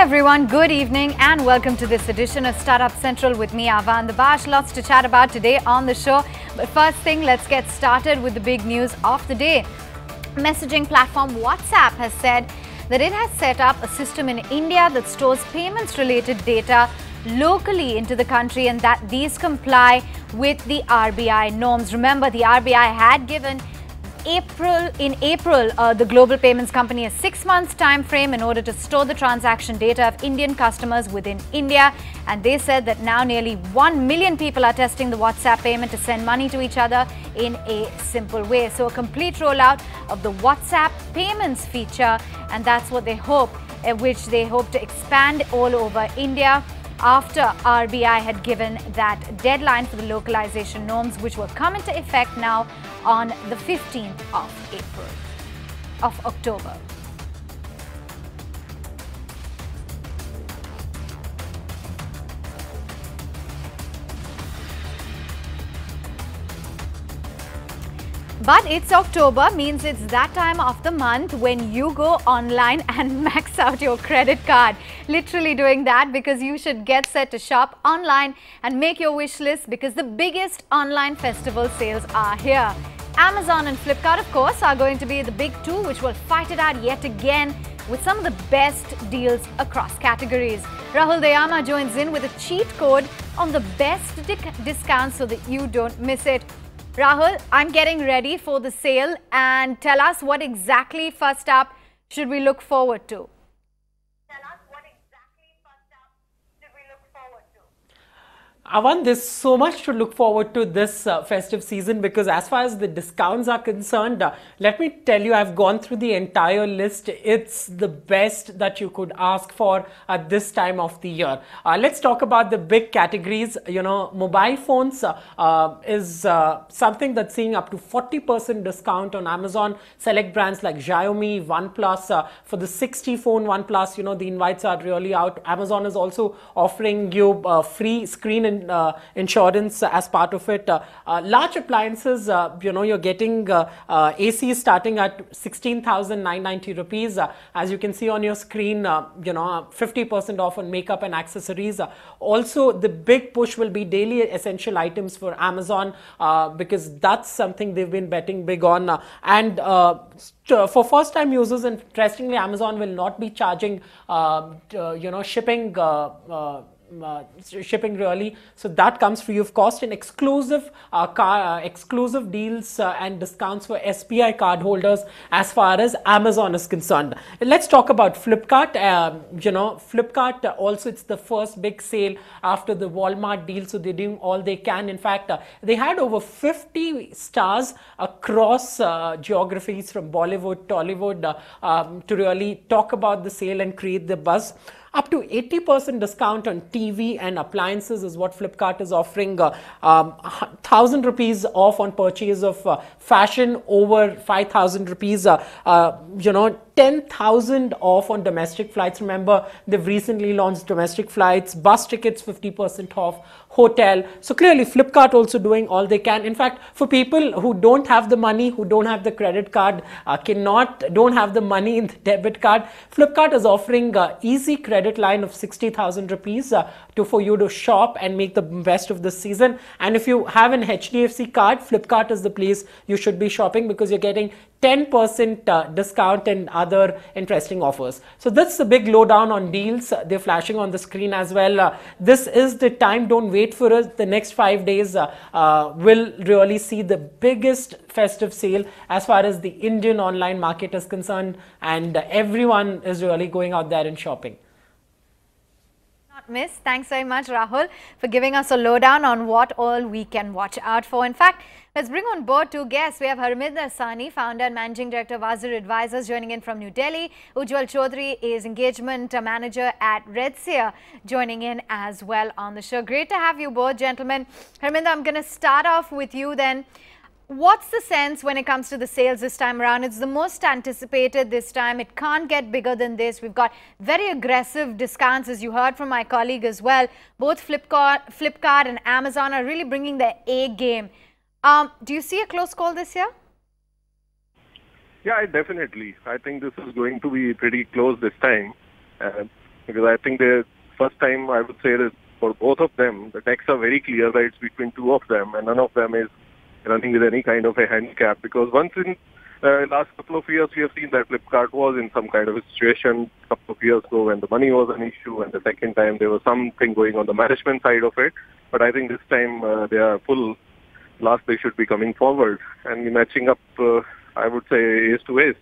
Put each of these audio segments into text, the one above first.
everyone, good evening and welcome to this edition of Startup Central with me, Avan Dabash. Lots to chat about today on the show. But first thing, let's get started with the big news of the day. Messaging platform WhatsApp has said that it has set up a system in India that stores payments-related data locally into the country and that these comply with the RBI norms. Remember, the RBI had given in April, the global payments company a 6 months time frame in order to store the transaction data of Indian customers within India. And they said that now nearly 1 million people are testing the WhatsApp payment to send money to each other in a simple way. So a complete rollout of the WhatsApp payments feature, and that's what they hope, which they hope to expand all over India after RBI had given that deadline for the localization norms, which will come into effect now on the 15th of October. But it's October, means it's that time of the month when you go online and max out your credit card. Literally doing that because you should get set to shop online and make your wish list because the biggest online festival sales are here. Amazon and Flipkart, of course, are going to be the big two which will fight it out yet again with some of the best deals across categories. Rahul Dayama joins in with a cheat code on the best discounts so that you don't miss it. Rahul, I'm getting ready for the sale, and tell us what exactly first up should we look forward to? Avan, there's so much to look forward to this festive season because as far as the discounts are concerned, let me tell you, I've gone through the entire list. It's the best that you could ask for at this time of the year. Let's talk about the big categories. You know, mobile phones is something that's seeing up to 40% discount on Amazon. Select brands like Xiaomi, OnePlus. For the 60 phone OnePlus, you know, the invites are really out. Amazon is also offering you free screen and insurance as part of it. Large appliances, you know, you're getting AC starting at 16,990 rupees. As you can see on your screen, you know, 50% off on makeup and accessories. Also, the big push will be daily essential items for Amazon because that's something they've been betting big on. And for first-time users, interestingly, Amazon will not be charging, you know, shipping really, so that comes free of cost, and exclusive exclusive deals and discounts for SBI card holders as far as Amazon is concerned. Let's talk about Flipkart. You know, Flipkart also, it's the first big sale after the Walmart deal, so they're doing all they can. In fact, they had over 50 stars across geographies from Bollywood, Tollywood to really talk about the sale and create the buzz. Up to 80% discount on TV and appliances is what Flipkart is offering. 1,000 rupees off on purchase of fashion over 5,000 rupees. You know, 10,000 off on domestic flights. Remember, they've recently launched domestic flights, bus tickets 50% off, hotel. So clearly, Flipkart also doing all they can. In fact, for people who don't have the money, who don't have the credit card, don't have the money in the debit card, Flipkart is offering easy credit line of 60,000 rupees for you to shop and make the best of the season. And if you have an HDFC card, Flipkart is the place you should be shopping because you're getting 10% discount and other interesting offers. So that's the big lowdown on deals. They're flashing on the screen as well. This is the time. Don't wait for us. The next 5 days will really see the biggest festive sale as far as the Indian online market is concerned, and everyone is really going out there and shopping. Miss. Thanks very much, Rahul, for giving us a lowdown on what all we can watch out for. In fact, let's bring on board two guests. We have Harminder Sani, founder and managing director of Azure Advisors, joining in from New Delhi. Ujjwal Chaudhary is engagement manager at Redseer, joining in as well on the show. Great to have you both, gentlemen. Harminder, I'm going to start off with you then. What's the sense when it comes to the sales this time around? It's the most anticipated this time. It can't get bigger than this. We've got very aggressive discounts, as you heard from my colleague as well. Both Flipkart and Amazon are really bringing their A game. Do you see a close call this year? Yeah, definitely. I think this is going to be pretty close this time. because I think the first time I would say that for both of them, the decks are very clear that it's between two of them, and none of them is running with any kind of a handicap. Because once in last couple of years, we have seen that Flipkart was in some kind of a situation a couple of years ago when the money was an issue, and the second time there was something going on the management side of it. But I think this time they are full blast. They should be coming forward and matching up, I would say, ace to ace.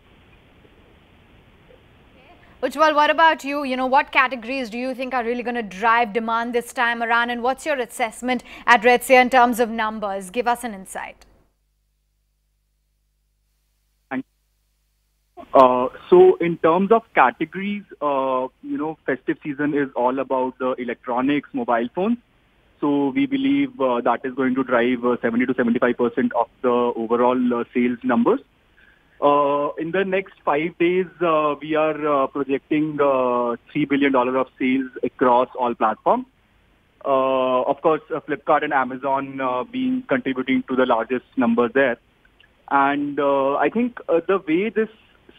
Ujjwal, what about you? You know, what categories do you think are really going to drive demand this time around? And what's your assessment at Redseer in terms of numbers? Give us an insight. So in terms of categories, festive season is all about the electronics, mobile phones. So we believe that is going to drive 70 to 75% of the overall sales numbers. In the next 5 days, we are projecting $3 billion of sales across all platforms. Of course, Flipkart and Amazon being contributing to the largest number there. And I think the way this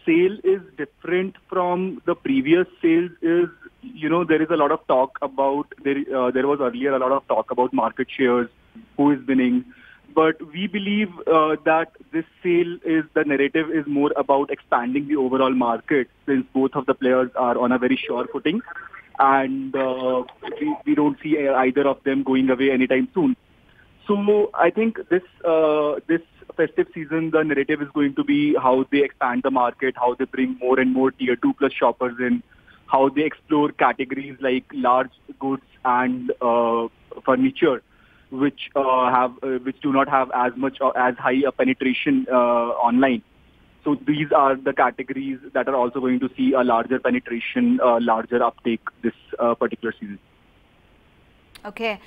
sale is different from the previous sales is, there is a lot of talk about, there was earlier a lot of talk about market shares, who is winning. But we believe that this sale the narrative is more about expanding the overall market, since both of the players are on a very sure footing. And we don't see either of them going away anytime soon. So I think this festive season, the narrative is going to be how they expand the market, how they bring more and more tier 2 plus shoppers in, how they explore categories like large goods and furniture, which do not have as much or as high a penetration online. So these are the categories that are also going to see a larger penetration, larger uptake this particular season. Okay.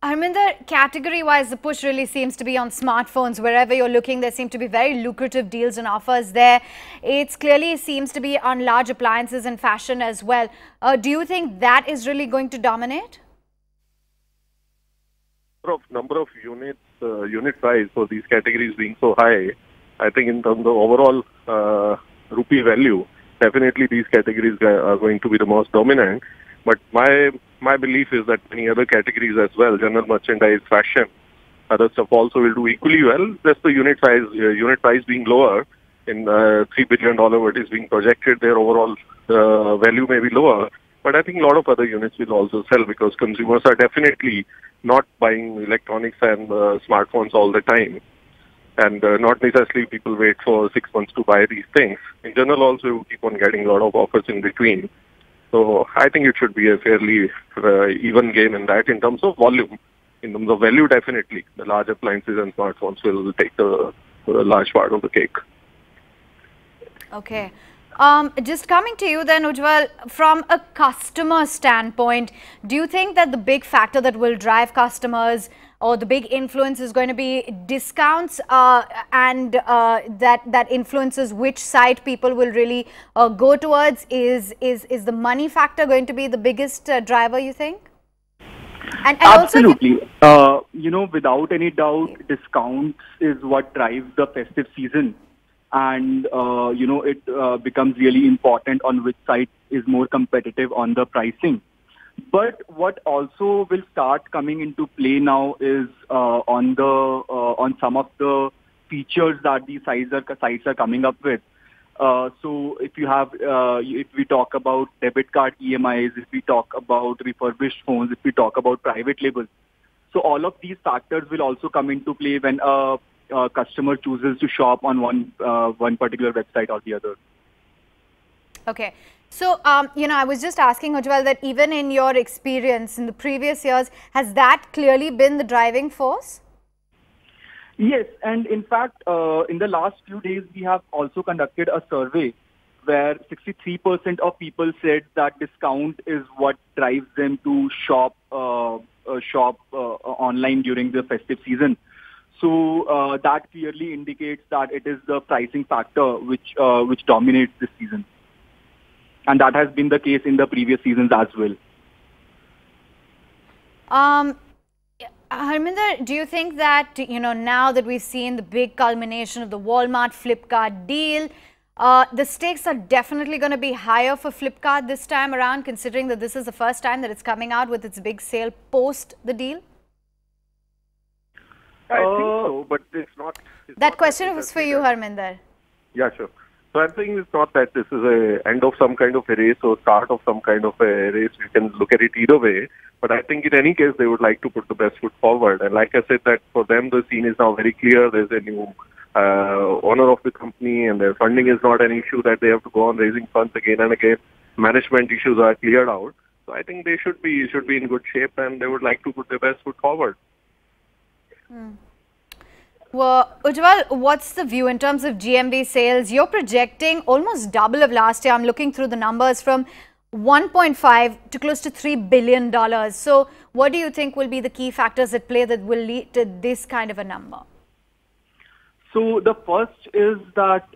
Harminder, category-wise, the push really seems to be on smartphones. Wherever you're looking, there seem to be very lucrative deals and offers there. It clearly seems to be on large appliances and fashion as well. Do you think that is really going to dominate? Number of units, unit price for these categories being so high, I think in terms of overall rupee value, definitely these categories are going to be the most dominant. But my belief is that many other categories as well, general merchandise, fashion, other stuff also will do equally well. Just the unit price being lower in $3 billion what is being projected, their overall value may be lower. But I think a lot of other units will also sell because consumers are definitely not buying electronics and smartphones all the time. And not necessarily people wait for 6 months to buy these things. In general, also, you keep on getting a lot of offers in between. So I think it should be a fairly even game in that in terms of volume. In terms of value, definitely, the large appliances and smartphones will take the large part of the cake. Okay. Just coming to you then, Ujjwal, from a customer standpoint, do you think that the big factor that will drive customers or the big influence is going to be discounts and that influences which site people will really go towards? Is the money factor going to be the biggest driver, you think? And absolutely. Without any doubt, discounts is what drives the festive season. And, it becomes really important on which site is more competitive on the pricing. But what also will start coming into play now is on some of the features that these sites are coming up with. So if we talk about debit card EMIs, if we talk about refurbished phones, if we talk about private labels, so all of these factors will also come into play when customer chooses to shop on one particular website or the other. Okay. So, I was just asking Ujjwal that even in your experience in the previous years, has that clearly been the driving force? Yes. And in fact, in the last few days, we have also conducted a survey where 63% of people said that discount is what drives them to shop online during the festive season. So that clearly indicates that it is the pricing factor which dominates this season. And that has been the case in the previous seasons as well. Harminder, do you think that, now that we've seen the big culmination of the Walmart Flipkart deal, The stakes are definitely going to be higher for Flipkart this time around, considering that this is the first time that it's coming out with its big sale post the deal. I think so, but it's not. That question was for you, Harminder. Yeah, sure. So I'm saying it's not that this is a end of some kind of a race or start of some kind of a race. You can look at it either way. But I think in any case, they would like to put the best foot forward. And like I said, that for them, the scene is now very clear. There's a new owner of the company, and their funding is not an issue that they have to go on raising funds again and again. Management issues are cleared out. So I think they should be in good shape, and they would like to put their best foot forward. Well, Ujjwal, what's the view in terms of GMV sales? You're projecting almost double of last year. I'm looking through the numbers from 1.5 to close to $3 billion. So what do you think will be the key factors at play that will lead to this kind of a number? So the first is that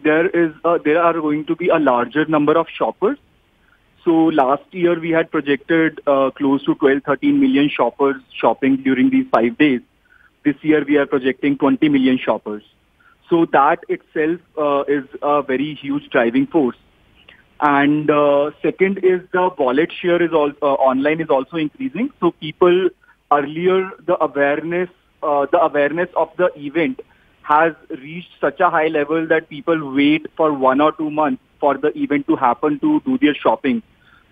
there are going to be a larger number of shoppers. So last year we had projected close to 12-13 million shoppers shopping during these 5 days. This year we are projecting 20 million shoppers. So that itself is a very huge driving force. And second is the wallet share is also online is also increasing. So people earlier the awareness of the event has reached such a high level that people wait for 1 or 2 months for the event to happen to do their shopping.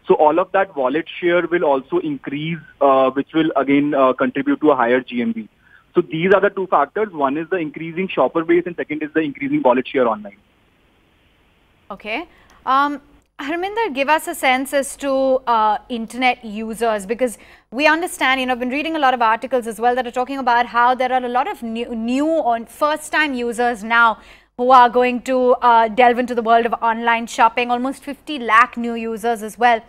So all of that wallet share will also increase, which will again contribute to a higher GMV. So these are the two factors. One is the increasing shopper base, and second is the increasing wallet share online. Okay. Harminder, give us a sense as to internet users, because we understand, I've been reading a lot of articles as well that are talking about how there are a lot of new or first-time users now who are going to delve into the world of online shopping, almost 50 lakh new users as well.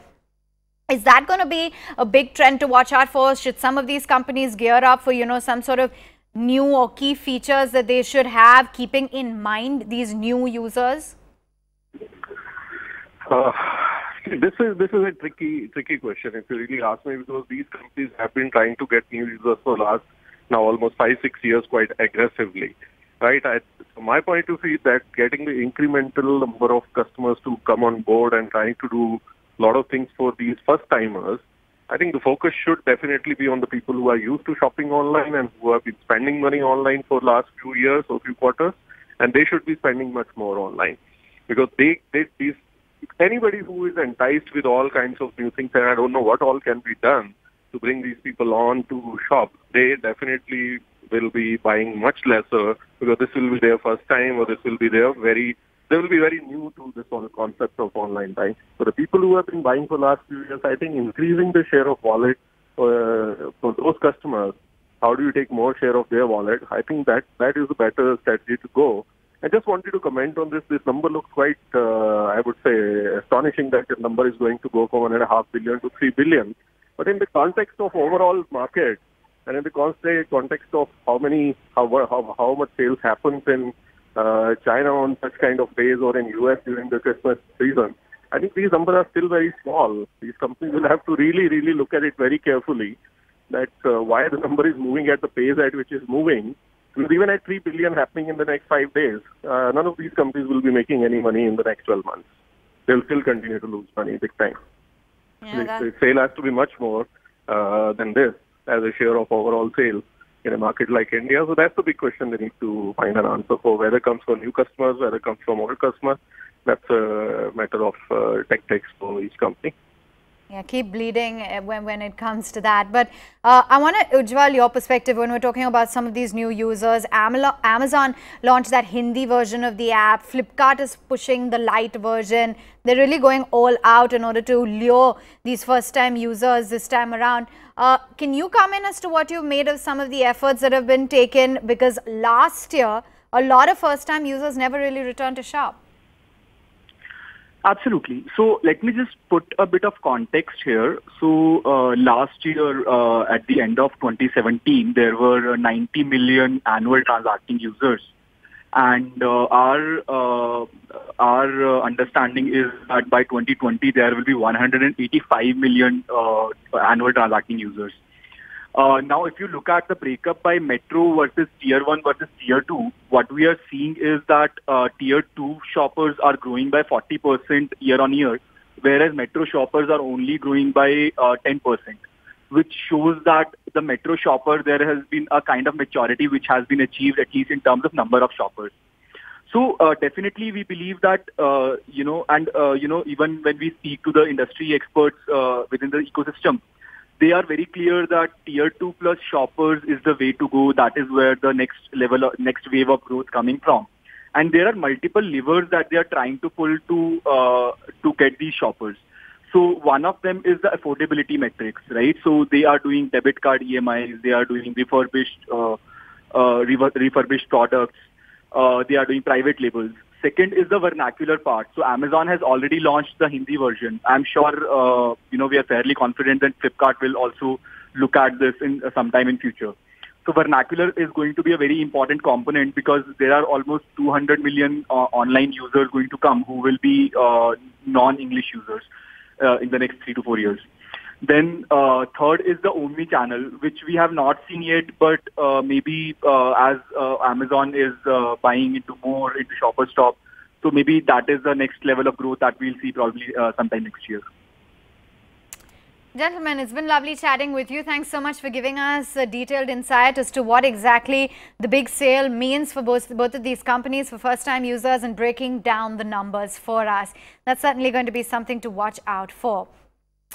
Is that going to be a big trend to watch out for? Should some of these companies gear up for, some sort of new or key features that they should have, keeping in mind these new users? This is a tricky question, if you really ask me, because these companies have been trying to get new users for last now almost 5-6 years quite aggressively, right? From my point of view, that getting the incremental number of customers to come on board and trying to do a lot of things for these first-timers, I think the focus should definitely be on the people who are used to shopping online and who have been spending money online for the last few years or few quarters, and they should be spending much more online. Because anybody who is enticed with all kinds of new things, and I don't know what all can be done to bring these people on to shop, they definitely will be buying much lesser, because this will be their first time, or this will be they will be very new to this whole concept of online buying. So the people who have been buying for the last few years, I think increasing the share of wallet for those customers, how do you take more share of their wallet? I think that is a better strategy to go. I just wanted to comment on this. This number looks quite, I would say, astonishing that the number is going to go from 1.5 billion to 3 billion. But in the context of overall market, and in the context of how much sales happens in China on such kind of days, or in US during the Christmas season, I think these numbers are still very small. These companies will have to really look at it very carefully, that why the number is moving at the pace at which it's moving. Because even at 3 billion happening in the next 5 days, none of these companies will be making any money in the next 12 months. They'll still continue to lose money big time. Yeah, the sale has to be much more than this as a share of overall sales in a market like India. So that's the big question they need to find an answer for. Whether it comes from new customers, whether it comes from old customers, that's a matter of tactics for each company. Yeah, keep bleeding when it comes to that. But I want to, Ujjwal, your perspective when we're talking about some of these new users. Amazon launched that Hindi version of the app. Flipkart is pushing the light version. They're really going all out in order to lure these first-time users this time around. Can you comment as to what you've made of some of the efforts that have been taken? Because last year, a lot of first-time users never really returned to shop. Absolutely. So let me just put a bit of context here. So last year, at the end of 2017, there were 90 million annual transacting users. And our understanding is that by 2020, there will be 185 million annual transacting users. Now, if you look at the breakup by metro versus tier 1 versus tier 2, what we are seeing is that tier 2 shoppers are growing by 40% year on year, whereas metro shoppers are only growing by 10%, which shows that the metro shopper, there has been a kind of maturity which has been achieved, at least in terms of number of shoppers. So definitely we believe that, even when we speak to the industry experts within the ecosystem, they are very clear that tier 2 plus shoppers is the way to go. That is where the next wave of growth coming from. And there are multiple levers that they are trying to pull to get these shoppers. So one of them is the affordability metrics, right? So they are doing debit card EMIs, they are doing refurbished products, they are doing private labels. Second is the vernacular part. So Amazon has already launched the Hindi version. I'm sure, we are fairly confident that Flipkart will also look at this in sometime in future. So vernacular is going to be a very important component because there are almost 200 million online users going to come who will be non-English users in the next 3 to 4 years. Then third is the omni-channel, which we have not seen yet, but maybe as Amazon is buying into Shopper Stop, so maybe that is the next level of growth that we'll see probably sometime next year. Gentlemen, it's been lovely chatting with you. Thanks so much for giving us a detailed insight as to what exactly the big sale means for both of these companies for first-time users and breaking down the numbers for us. That's certainly going to be something to watch out for.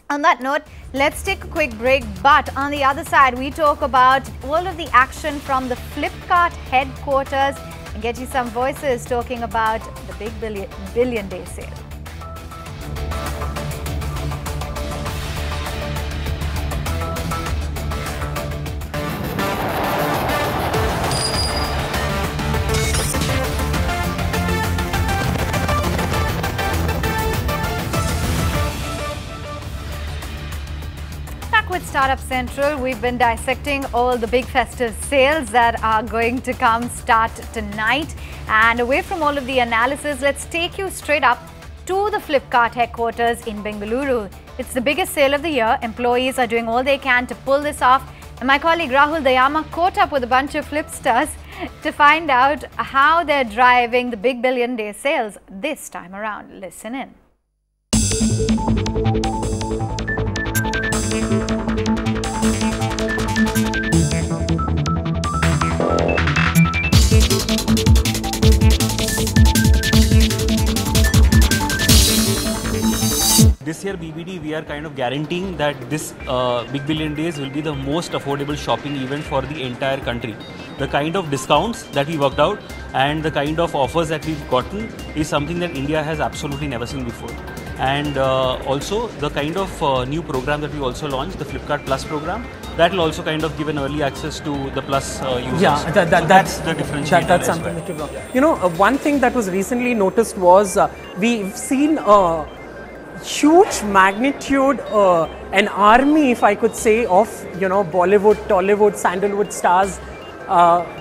On that note, let's take a quick break. But on the other side, we talk about all of the action from the Flipkart headquarters and get you some voices talking about the big billion day sale. With Startup Central, we've been dissecting all the big festive sales that are going to start tonight. And away from all of the analysis, let's take you straight up to the Flipkart headquarters in Bengaluru. It's the biggest sale of the year. Employees are doing all they can to pull this off. And my colleague Rahul Dayama caught up with a bunch of Flipsters to find out how they're driving the big billion day sales this time around. Listen in. This year BBD, we are kind of guaranteeing that this Big Billion Days will be the most affordable shopping event for the entire country. The kind of discounts that we worked out and the kind of offers that we've gotten is something that India has absolutely never seen before. And also the kind of new program that we also launched, the Flipkart Plus program, that will also kind of give an early access to the Plus users. Yeah, that's the differentiator. That's something that you've got. You know, one thing that was recently noticed was we've seen huge magnitude, an army, if I could say, of Bollywood, Tollywood, Sandalwood stars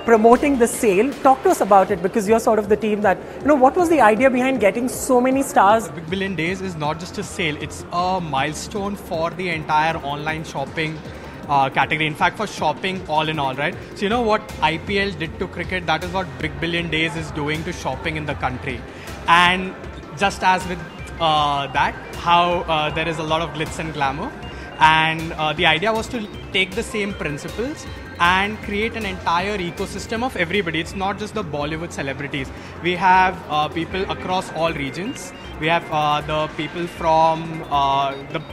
promoting the sale. Talk to us about it, because you're sort of the team that, what was the idea behind getting so many stars? The Big Billion Days is not just a sale, it's a milestone for the entire online shopping category. In fact, for shopping all in all, right? So you know what IPL did to cricket, that is what Big Billion Days is doing to shopping in the country. And just as with that, how there is a lot of glitz and glamour, and the idea was to take the same principles and create an entire ecosystem of everybody. It's not just the Bollywood celebrities. We have people across all regions. We have the people from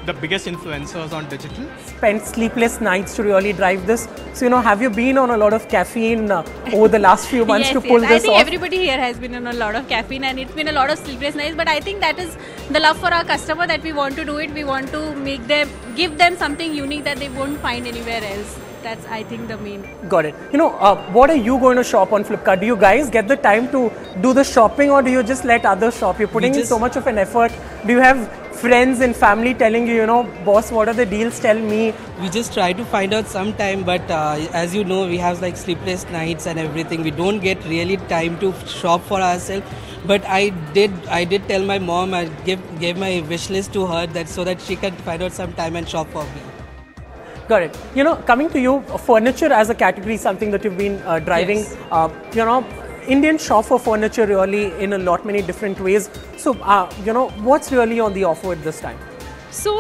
the biggest influencers on digital. Spent sleepless nights to really drive this. So, have you been on a lot of caffeine over the last few months to pull this off? I think everybody here has been on a lot of caffeine, and it's been a lot of sleepless nights. But I think that is the love for our customer, that we want to do it. We want to give them something unique that they won't find anywhere else. That's, I think, the main. Got it. What are you going to shop on Flipkart? Do you guys get the time to do the shopping, or do you just let others shop? You're putting in so much of an effort. Do you have friends and family telling you, boss, what are the deals? Tell me. We just try to find out sometime, but as you know, we have like sleepless nights and everything. We don't get really time to shop for ourselves. But I did tell my mom, I gave my wish list to her so that she can find out some time and shop for me. Got it. You know, coming to you, furniture as a category is something that you've been driving. Yes. You know, Indians shop for furniture really in a lot many different ways. So, you know, what's really on the offer at this time? So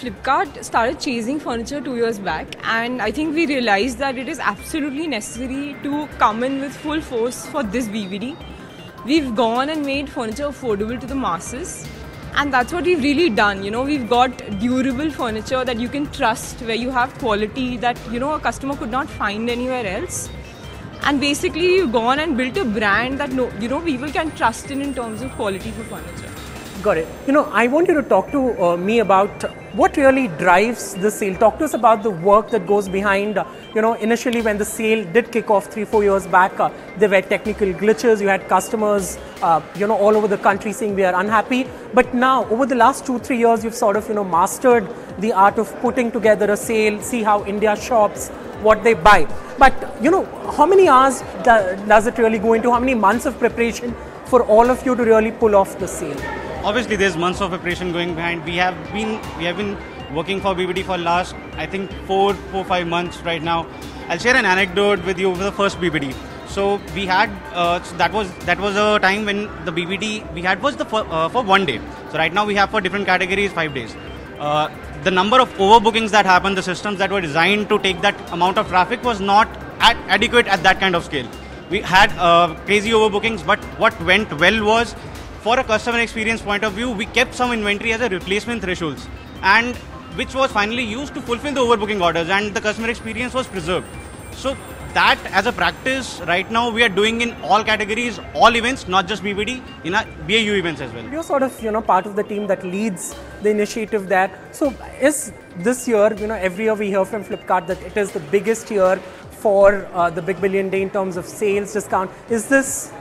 Flipkart started chasing furniture 2 years back, and I think we realized that it is absolutely necessary to come in with full force for this BBD. We've gone and made furniture affordable to the masses, and that's what we've really done. You know, we've got durable furniture that you can trust, where you have quality that, you know, a customer could not find anywhere else. And basically, you've gone and built a brand that, people can trust in terms of quality for furniture. Got it. You know, I want you to talk to me about what really drives the sale. Talk to us about the work that goes behind, you know, initially when the sale did kick off 3-4 years back, there were technical glitches, you had customers, you know, all over the country saying we are unhappy. But now, over the last 2-3 years, you've sort of, you know, mastered the art of putting together a sale, see how India shops, what they buy. But, you know, how many hours does it really go into? How many months of preparation for all of you to really pull off the sale? Obviously, there's months of preparation going behind. We have been working for BBD for last, I think, 4-5 months right now. I'll share an anecdote with you of the first BBD. So we had that was a time when the BBD we had was for 1 day. So right now we have for different categories 5 days. The number of overbookings that happened, the systems that were designed to take that amount of traffic was not adequate at that kind of scale. We had crazy overbookings, but what went well was, for a customer experience point of view, we kept some inventory as a replacement thresholds, and which was finally used to fulfill the overbooking orders, and the customer experience was preserved. So that as a practice right now we are doing in all categories, all events, not just BBD, in our BAU events as well. You're sort of, you know, part of the team that leads the initiative there. So is this year, you know, every year we hear from Flipkart that it is the biggest year for the Big Billion Day in terms of sales discount. Is this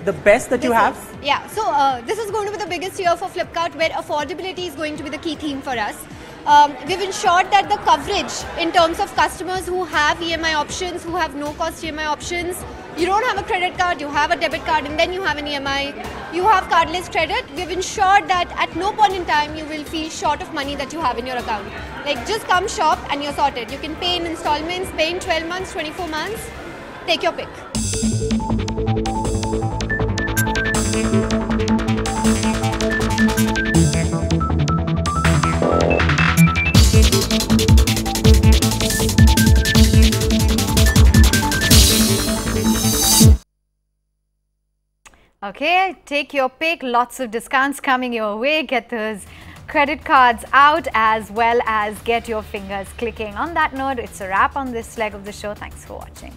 the best that you have? Yeah, so this is going to be the biggest year for Flipkart, where affordability is going to be the key theme for us. We've ensured that the coverage in terms of customers who have EMI options, who have no cost EMI options, you don't have a credit card, you have a debit card, and then you have an EMI, you have cardless credit. We've ensured that at no point in time you will feel short of money that you have in your account. Like, just come shop and you're sorted. You can pay in installments, pay in 12 months, 24 months, take your pick. Okay, take your pick. Lots of discounts coming your way. Get those credit cards out as well as get your fingers clicking. On that note, it's a wrap on this leg of the show. Thanks for watching.